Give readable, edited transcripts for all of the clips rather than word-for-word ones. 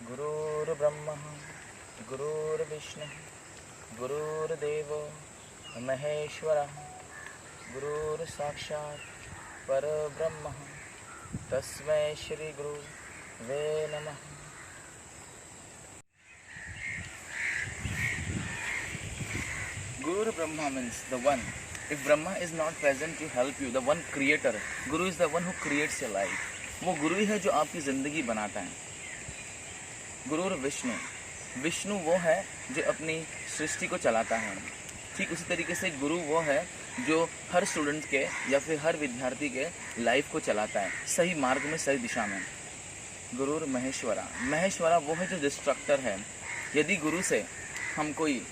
गुरुर्ब्रह्मा गुरुर्विष्णुः गुरुर्देवो महेश्वरः गुरुर्साक्षात् परब्रह्म तस्मै श्री गुरुवे नमः। Guru Brahma means the one. If Brahma is not present to help you, the one creator, Guru is the one who creates your life. वो गुरु ही है जो आपकी ज़िंदगी बनाता है। गुरु विष्णु, विष्णु वो है जो अपनी सृष्टि को चलाता है। ठीक उसी तरीके से गुरु वो है जो हर स्टूडेंट के या फिर हर विद्यार्थी के लाइफ को चलाता है सही मार्ग में, सही दिशा में। गुरुर महेश्वरा, महेश्वरा वो है जो डिस्ट्रक्टर है। यदि गुरु से हम कोई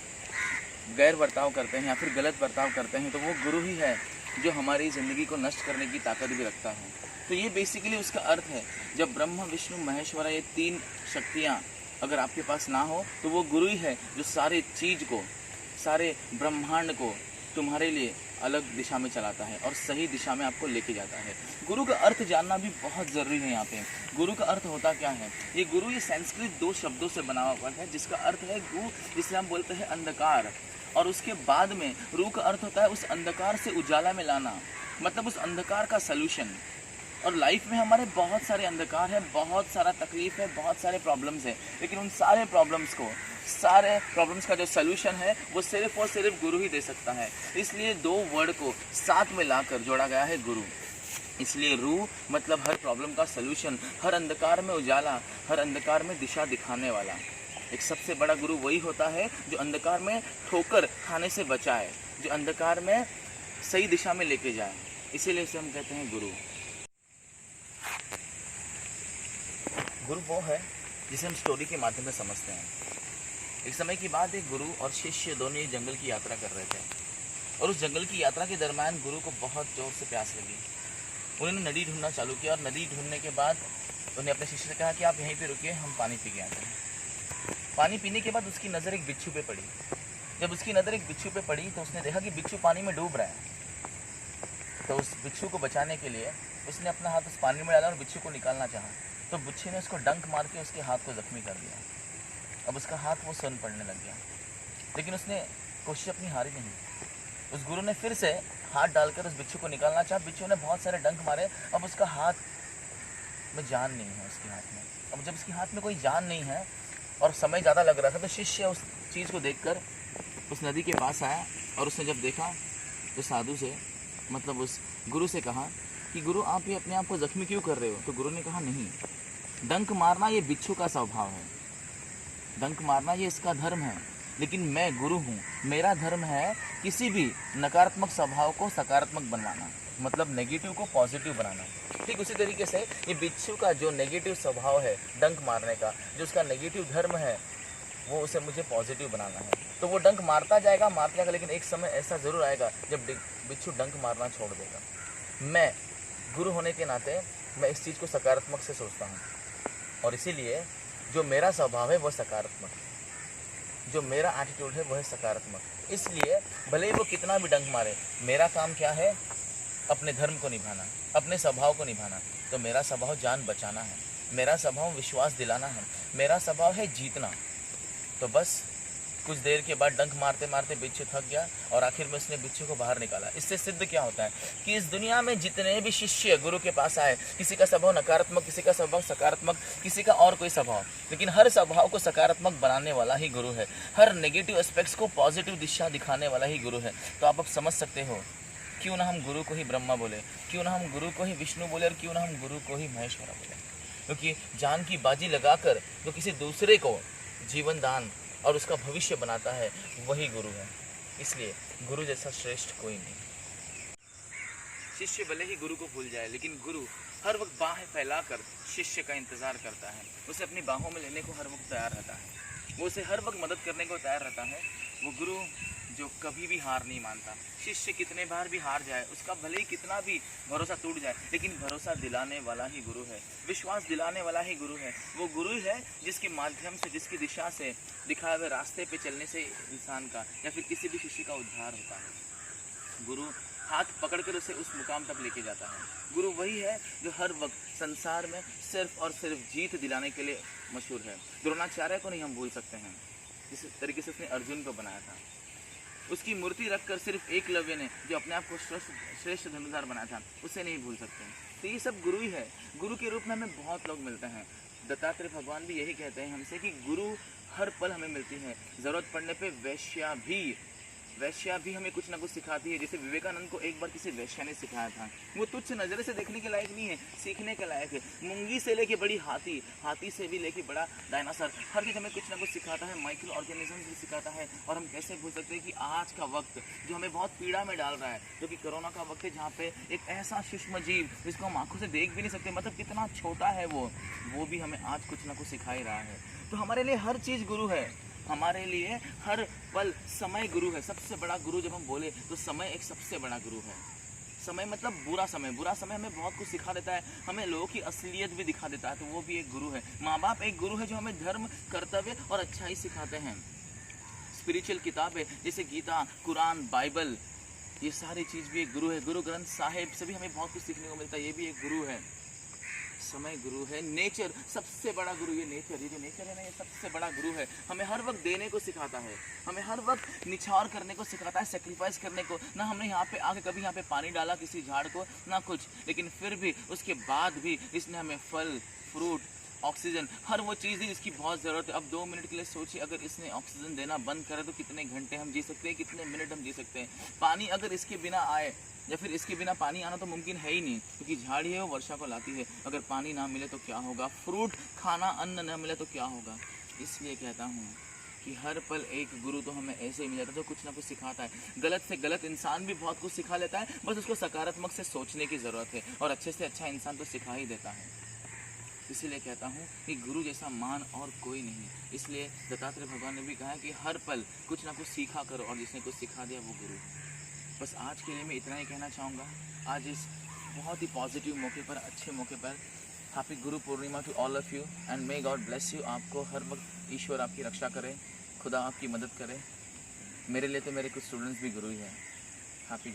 गैर बर्ताव करते हैं या फिर गलत बर्ताव करते हैं तो वो गुरु ही है जो हमारी ज़िंदगी को नष्ट करने की ताकत भी रखता है। तो ये बेसिकली उसका अर्थ है। जब ब्रह्मा विष्णु महेश्वरा ये तीन शक्तियाँ अगर आपके पास ना हो तो वो गुरु ही है जो सारे चीज़ को, सारे ब्रह्मांड को तुम्हारे लिए अलग दिशा में चलाता है और सही दिशा में आपको लेके जाता है। गुरु का अर्थ जानना भी बहुत ज़रूरी है। यहाँ पे गुरु का अर्थ होता क्या है? ये गुरु ये संस्कृत दो शब्दों से बना हुआ है जिसका अर्थ है गु, जिसे हम बोलते हैं अंधकार, और उसके बाद में रू का अर्थ होता है उस अंधकार से उजाला में लाना, मतलब उस अंधकार का सलूशन। और लाइफ में हमारे बहुत सारे अंधकार है, बहुत सारा तकलीफ है, बहुत सारे प्रॉब्लम्स है, लेकिन उन सारे प्रॉब्लम्स का जो सलूशन है वो सिर्फ और सिर्फ गुरु ही दे सकता है। इसलिए दो वर्ड को साथ में लाकर जोड़ा गया है गुरु। इसलिए रू मतलब हर प्रॉब्लम का सलूशन, हर अंधकार में उजाला, हर अंधकार में दिशा दिखाने वाला। एक सबसे बड़ा गुरु वही होता है जो अंधकार में ठोकर खाने से बचाए, जो अंधकार में सही दिशा में लेके जाए। इसीलिए इसे हम कहते हैं गुरु। गुरु वो है जिसे हम स्टोरी के माध्यम से समझते हैं। एक समय की बात, एक गुरु और शिष्य दोनों जंगल की यात्रा कर रहे थे और उस जंगल की यात्रा के दरम्यान गुरु को बहुत जोर से प्यास लगी। उन्होंने नदी ढूंढना चालू किया और नदी ढूंढने के बाद उन्हें अपने शिष्य से कहा कि आप यहीं पे रुकिए, हम पानी पी के आते हैं। पानी पीने के बाद उसकी नज़र एक बिच्छू पे पड़ी। जब उसकी नज़र एक बिच्छू पे पड़ी तो उसने देखा कि बिच्छू पानी में डूब रहा है। तो उस बिच्छू को बचाने के लिए उसने अपना हाथ उस पानी में डाला और बिच्छू को निकालना चाहा, तो बिच्छू ने उसको डंक मार के उसके हाथ को जख्मी कर दिया। अब उसका हाथ वो सुन्न पड़ने लग गया, लेकिन उसने कोशिश अपनी हारी नहीं। उस गुरु ने फिर से हाथ डालकर उस बिच्छू को निकालना चाहा। बिच्छू ने बहुत सारे डंक मारे, अब उसका हाथ में जान नहीं है उसके हाथ में। अब जब उसके हाथ में कोई जान नहीं है और समय ज़्यादा लग रहा था तो शिष्य उस चीज़ को देखकर उस नदी के पास आया और उसने जब देखा तो साधु से, मतलब उस गुरु से कहा कि गुरु आप ये अपने आप को जख्मी क्यों कर रहे हो? तो गुरु ने कहा नहीं, डंक मारना ये बिच्छू का स्वभाव है, डंक मारना ये इसका धर्म है, लेकिन मैं गुरु हूँ, मेरा धर्म है किसी भी नकारात्मक स्वभाव को सकारात्मक बनवाना, मतलब नेगेटिव को पॉजिटिव बनाना। ठीक उसी तरीके से ये बिच्छू का जो नेगेटिव स्वभाव है डंक मारने का, जो उसका नेगेटिव धर्म है, वो उसे मुझे पॉजिटिव बनाना है। तो वो डंक मारता जाएगा, लेकिन एक समय ऐसा ज़रूर आएगा जब बिच्छू डंक मारना छोड़ देगा। मैं गुरु होने के नाते मैं इस चीज़ को सकारात्मक से सोचता हूँ और इसीलिए जो मेरा स्वभाव है वो सकारात्मक, जो मेरा एटीट्यूड है वो है सकारात्मक। इसलिए भले ही वो कितना भी डंक मारे, मेरा काम क्या है? अपने धर्म को निभाना, अपने स्वभाव को निभाना। तो मेरा स्वभाव जान बचाना है, मेरा स्वभाव विश्वास दिलाना है, मेरा स्वभाव है जीतना। तो बस कुछ देर के बाद डंक मारते मारते बिच्छू थक गया और आखिर में उसने बिच्छू को बाहर निकाला। इससे सिद्ध क्या होता है कि इस दुनिया में जितने भी शिष्य गुरु के पास आए, किसी का स्वभाव नकारात्मक, किसी का स्वभाव सकारात्मक, किसी का और कोई स्वभाव, लेकिन हर स्वभाव को सकारात्मक बनाने वाला ही गुरु है। हर नेगेटिव एस्पेक्ट्स को पॉजिटिव दिशा दिखाने वाला ही गुरु है। तो आप अब समझ सकते हो क्यों ना हम गुरु को ही ब्रह्मा बोले, क्यों ना हम गुरु को ही विष्णु बोले और क्यों ना हम गुरु को ही महेश्वरा बोले। क्योंकि जान की बाजी लगाकर जो किसी दूसरे को जीवन दान और उसका भविष्य बनाता है वही गुरु है। इसलिए गुरु जैसा श्रेष्ठ कोई नहीं। शिष्य भले ही गुरु को भूल जाए, लेकिन गुरु हर वक्त बाहें फैलाकर शिष्य का इंतजार करता है, उसे अपनी बाहों में लेने को हर वक्त तैयार रहता है, वो उसे हर वक्त मदद करने को तैयार रहता है। वो गुरु जो कभी भी हार नहीं मानता। शिष्य कितने बार भी हार जाए, उसका भले ही कितना भी भरोसा टूट जाए, लेकिन भरोसा दिलाने वाला ही गुरु है, विश्वास दिलाने वाला ही गुरु है। वो गुरु है जिसके माध्यम से, जिसकी दिशा से दिखाए हुए रास्ते पे चलने से इंसान का या फिर किसी भी शिष्य का उद्धार होता है। गुरु हाथ पकड़कर उसे उस मुकाम तक लेके जाता है। गुरु वही है जो हर वक्त संसार में सिर्फ और सिर्फ जीत दिलाने के लिए मशहूर है। द्रोणाचार्य को नहीं हम भूल सकते हैं, जिस तरीके से उसने अर्जुन को बनाया था। उसकी मूर्ति रखकर सिर्फ एकलव्य ने, जो अपने आप को श्रेष्ठ धनुर्धर बनाया था, उसे नहीं भूल सकते हैं। तो ये सब गुरु ही है। गुरु के रूप में हमें बहुत लोग मिलते हैं। दत्तात्रेय भगवान भी यही कहते हैं हमसे कि गुरु हर पल हमें मिलती है। ज़रूरत पड़ने पे वैश्या भी हमें कुछ ना कुछ सिखाती है। जैसे विवेकानंद को एक बार किसी वैश्या ने सिखाया था। वो तुच्छ नज़र से देखने के लायक नहीं है, सीखने के लायक है। मूंगी से लेके बड़ी हाथी से भी लेके बड़ा डायनासोर, हर चीज़ हमें कुछ ना कुछ सिखाता है। माइक्रो ऑर्गेनिजम्स भी सिखाता है। और हम कैसे भूल सकते हैं कि आज का वक्त जो हमें बहुत पीड़ा में डाल रहा है, जो कि कोरोना का वक्त है, जहाँ पे एक ऐसा सूक्ष्म जीव जिसको हम आंखों से देख भी नहीं सकते, मतलब कितना छोटा है वो भी हमें आज कुछ ना कुछ सिखा ही रहा है। तो हमारे लिए हर चीज़ गुरु है। हमारे लिए हर पल समय गुरु है। सबसे बड़ा गुरु जब हम बोले तो समय एक सबसे बड़ा गुरु है। समय मतलब बुरा समय हमें बहुत कुछ सिखा देता है, हमें लोगों की असलियत भी दिखा देता है, तो वो भी एक गुरु है। माँ बाप एक गुरु है जो हमें धर्म, कर्तव्य और अच्छाई सिखाते हैं। स्पिरिचुअल किताबें जैसे गीता, कुरान, बाइबल, ये सारी चीज़ भी एक गुरु है। गुरु ग्रंथ साहिब से भी हमें बहुत कुछ सीखने को मिलता है, ये भी एक गुरु है। समय गुरु है। नेचर सबसे बड़ा गुरु, ये जो नेचर है ना, ये सबसे बड़ा गुरु है। हमें हर वक्त देने को सिखाता है, हमें हर वक्त निछावर करने को सिखाता है, सेक्रीफाइस करने को। ना हमने यहाँ पे आके कभी यहाँ पे पानी डाला किसी झाड़ को, ना कुछ, लेकिन फिर भी उसके बाद भी इसने हमें फल, फ्रूट, ऑक्सीजन, हर वो चीज़ दी जिसकी बहुत ज़रूरत है। अब 2 मिनट के लिए सोचिए, अगर इसने ऑक्सीजन देना बंद करे तो कितने घंटे हम जी सकते हैं, कितने मिनट हम जी सकते हैं। पानी अगर इसके बिना आए या फिर इसके बिना पानी आना तो मुमकिन है ही नहीं, क्योंकि झाड़ ही है, वो वर्षा को लाती है। अगर पानी ना मिले तो क्या होगा, फ्रूट खाना, अन्न ना मिले तो क्या होगा। इसलिए कहता हूँ कि हर पल एक गुरु तो हमें ऐसे ही मिल जाता है जो कुछ ना कुछ सिखाता है। गलत से गलत इंसान भी बहुत कुछ सिखा लेता है, बस उसको सकारात्मक से सोचने की ज़रूरत है, और अच्छे से अच्छा इंसान तो सिखा ही देता है। इसीलिए कहता हूँ कि गुरु जैसा मान और कोई नहीं। इसलिए दत्तात्रेय भगवान ने भी कहा कि हर पल कुछ ना कुछ सीखा करो, और जिसने कुछ सिखा दिया वो गुरु है। बस आज के लिए मैं इतना ही कहना चाहूँगा। आज इस बहुत ही पॉजिटिव मौके पर, अच्छे मौके पर, happy Guru Purnima to all of you, and may God bless you. आपको हर वक्त ईश्वर आपकी रक्षा करे, खुदा आपकी मदद करे। मेरे लिए तो मेरे कुछ स्टूडेंट्स भी गुरु ही हैं। हैप्पी